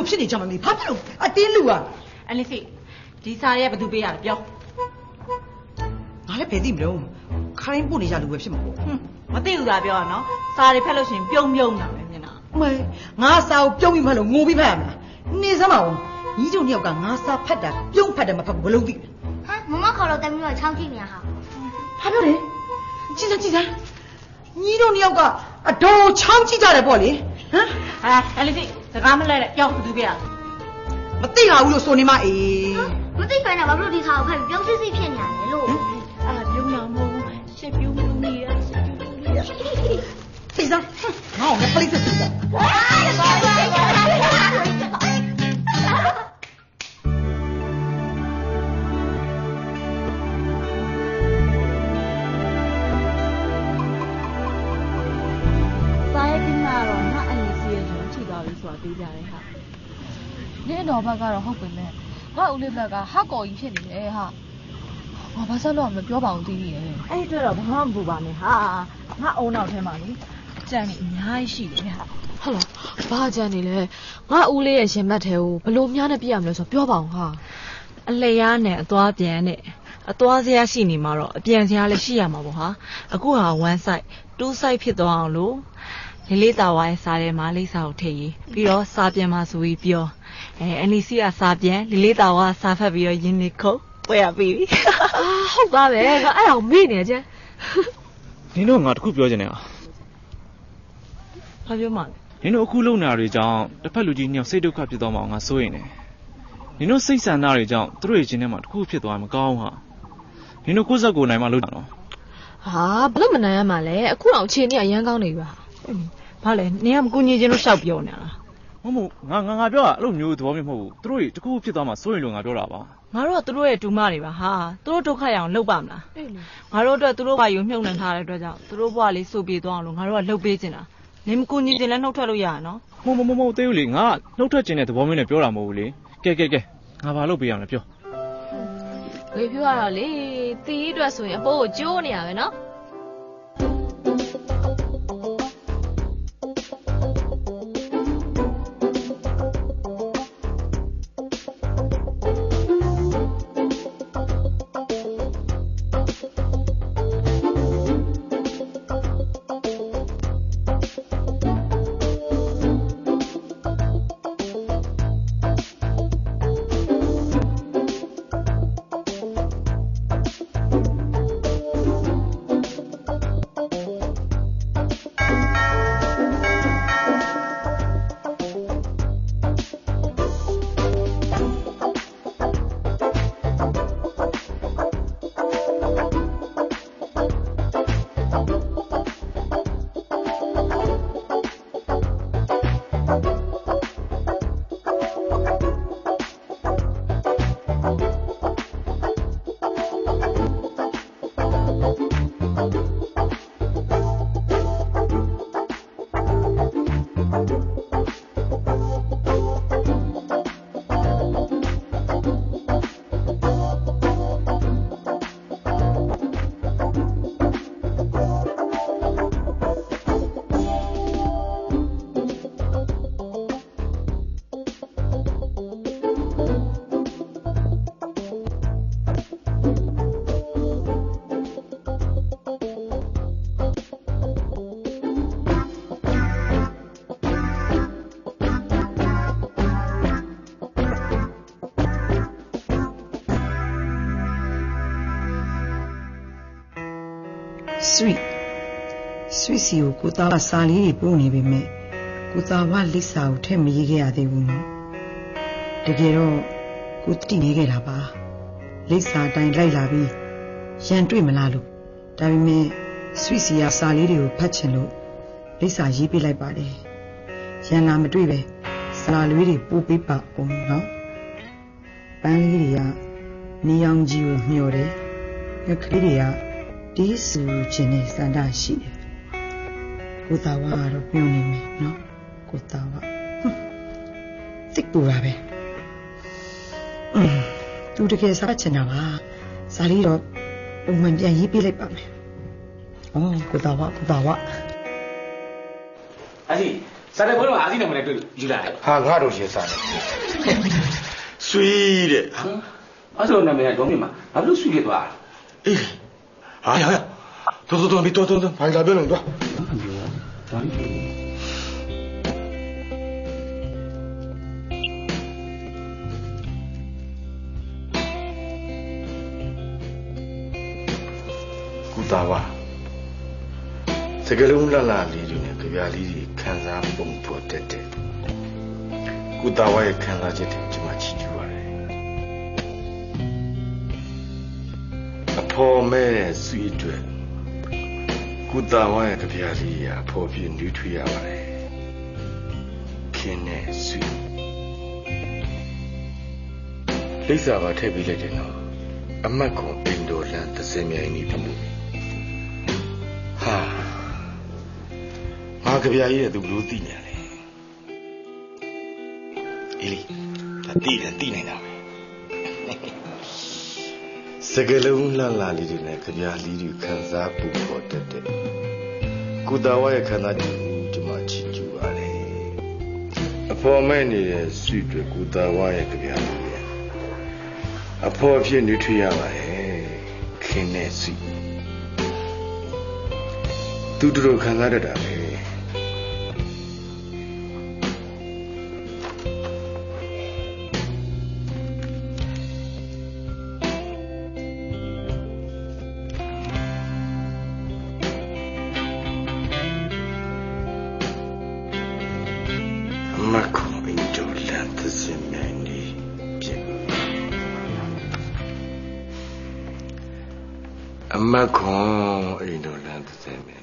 လိုဖြစ်နေကြမှာမသိဘာဖြစ်လို့အတင်းလူอ่ะအလီစီဒီစားရဲဘသူပေးရလဲပြောငါလည်းဘယ်သိမလို့ခိုင်းပို့နေကြလူပဲဖြစ်မှာပေါ့မသိဘူးလားပြောရနော်စားတွေဖက်လို့ရှိရင်ပြုံးတာပဲမြင်လားမဲငါစားကိုပြုံးပြီးဖက်လို့ငိုပြီးဖက်ရမလားနေစမ်းပါဦးညီတို့နှစ်ယောက်ကငါစားဖက်တာပြုံးဖက်တယ်မဖက်ဘူးဘလို့သိဟာမမခေါ်လို့တမီးကချောင်းကြည့်နေရဟာဘာပြောလဲကြည့်စမ်းညီတို့နှစ်ယောက်ကအတော်ချောင်းကြည့်ကြတယ်ပေါ့လေဟမ်အလီစီစကားမလဲတဲ့ပြောဘသူပေးရမသိပါဘူးလို့ဆိုနေမအေးမသိခိုင်းတာဘာလို့ဒီခါကိုဖက်ပြီးပြုံးစစ်စစ်ဖြစ်နေရလဲလို့ပြုံးတာမဟုတ်ရှစ်ပြုံးနေရရှစ်ပြုံးနေရသိစမ်းငါ့ကိုပလိတ်စစ်စစ်စားပေးကြတယ်ဟာနင်းတော်ဘက်ကတော့ဟုတ်ပြီမဲ့ငါဦးလေးဘက်ကဟာကော်ကြီးဖြစ်နေတယ်ဟာငါဘာဆက်လို့မပြောပါဘူးတီးရဲ့အဲ့အတွက်တော့ဘာမှမပူပါနဲ့ဟာငါအုံနောက်ထဲမှာလေကြံနေအများကြီးရှိတယ်ဟာဟုတ်လားဘာကြံနေလဲငါဦးလေးရဲ့ရင်မက်ထဲကိုဘလို့များနဲ့ပြရမလဲဆိုပြောပါအောင်ဟာအလျားနဲ့အသွားပြန်နဲ့အသွားစရာရှိနေမှာတော့အပြန်စရာလည်းရှိရမှာပေါ့ဟာအခုဟာ one side two side ဖြစ်သွားအောင်လို့လေးတာဝါရဲ့စားထဲမှာလိပ်စာကိုထည့်ရေးပြီးတော့စားပြန်မှာဆိုပြီးပြောအနီစီကစားပြန်လေးတာဝါစားဖက်ပြီးတော့ရင်းနေခုတ်ပွဲရပြီဟုတ်ပါပဲငါအဲ့အောင်မေ့နေကြနင်တို့ငါတခုပြောချင်တယ်ဘာပြောမှလဲနင်တို့အခုလုံနာတွေကြောင့်တစ်ဖက်လူကြီးနှစ်ယောက်စိတ်ဒုက္ခဖြစ်သွားမှာငါစိုးရိမ်တယ်နင်တို့စိတ်ဆန္ဒတွေကြောင့်သူတို့ရဲ့ချင်းထဲမှာတခုဖြစ်သွားမကောင်းဟာနင်တို့ကိုယ်စက်ကိုနိုင်မှလုပ်တာနော်ဟာဘလို့မနိုင်ရမှာလဲအခုတော့အခြေအနေကရမ်းကောင်းနေပြီဘာလဲနင်ကမကူညီခြင်းလို့ရှောက်ပြောနေတာမဟုတ်ငါပြောတာအဲ့လိုမျိုးသဘောမျိုးမဟုတ်ဘူးသူတို့တခုဖြစ်သွားမှစိုးရိမ်လို့ငါပြောတာပါငါတို့ကသူတို့ရဲ့ဒူမတွေပါဟာသူတို့ဒုက္ခရအောင်လုပ်ပါမလားငါတို့အတွက်သူတို့ဘာယူမြုပ်နှံထားတဲ့အတွက်ကြောင့်သူတို့ဘဝလေးစိုးပြေသွားအောင်လို့ငါတို့ကလှုပ်ပေးနေတာနင်မကူညီခြင်းလည်းနှုတ်ထွက်လို့ရရနော်မဟုတ်သေးဘူးလေငါနှုတ်ထွက်ခြင်းတဲ့သဘောမျိုးနဲ့ပြောတာမဟုတ်ဘူးလေကဲငါဘာလုပ်ပေးရမလဲပြောဝေပြောရတော့လေတီးအတွက်ဆိုရင်အပိုးကိုကျိုးနေရပဲနော်ဆွီစီကိုသားကစာလေးတွေပို့နေပေမဲ့ကိုသားကလိပ်စာကိုထည့်မရေးခဲ့ရသေးဘူးနော်တကယ်တော့ကိုတိနေခဲ့တာပါလိပ်စာတိုင်းလိုက်လာပြီးရန်တွေ့မလားလို့ဒါပေမဲ့ဆွီစီကစာလေးတွေကိုဖတ်ချင်လို့လိပ်စာရေးပေးလိုက်ပါတယ်ရန်လာမတွေ့ပဲစာလေးတွေပို့ပေးပါအောင်နော်ပန်းလေးတွေကနေရောင်ကြီးကိုမျှော်တယ်ငှက်ကလေးတွေကတီးဆူခြင်းနဲ့စန္ဒရှိတယ်ကိုသားဝါကတော့ပြုံးနေမယ်နော်ကိုသားဝါစိတ်ပူတာပဲသူတကယ်စားချင်တာပါစားလေးတော့ပုံမှန်ပြန်ရေးပေးလိုက်ပါမယ်ကိုသားဝါအဲ့ဒီ စားတဲ့ဘုန်းတော်အာစီနဲ့မလဲတွေ့ယူလာတယ် ဟာငါတို့ရှင်းစားတယ်ဆွေးတဲ့ဟာ အဲ့ဆိုနာမည်ကဒေါမြင့်မှာဘာလို့ဆွေးရသွား အေးဟာရတော်မီတော်ဘာလာပြောလို့တော့ကူတာဝါစကလုံးလာလာလေးတွေနဲ့ကြပြားလေးတွေခံစားပုံပေါ်တက်တယ်ကူတာဝါရဲ့ခံစားချက်တွေကျွန်မချီးကျူးပါတယ်အဖော်မဲဆွေးတွေကူတာဝါရဲ့ကြပြားလေးရာဖော်ပြနှွေးထွေးရပါတယ်ခင်းနဲ့ဆွေးလိပ်စာပါထည့်ပေးလိုက်တယ်နော်အမတ်ကွန်အင်ဒိုလန်30မြိုင်နေပြီဟာငါကြပြားကြီးတဲ့သူဘလို့သိနေလဲအေးလီဒါသိနေတာပဲစကလုံးလှလှလေးတွေနဲ့ကြပြားလေးတွေခံစားပူပေါ်တက်တဲ့ကုတာဝရဲ့ခန္ဓာကြီးကိုကျွန်မချစ်ကြူပါတယ်အဖော်မဲ့နေတဲ့ဆွေတွေကုတာဝရဲ့ကြပြားလေးရဲ့အဖော်ဖြစ်နေထွေးရပါတယ်ခင်းနဲ့ဆွေသူတို့ခံစားတတ်တာပဲမကွန်အင်ဒိုလန်30မြိုင်နေပြင်အမကွန်အင်ဒိုလန်30မြိုင်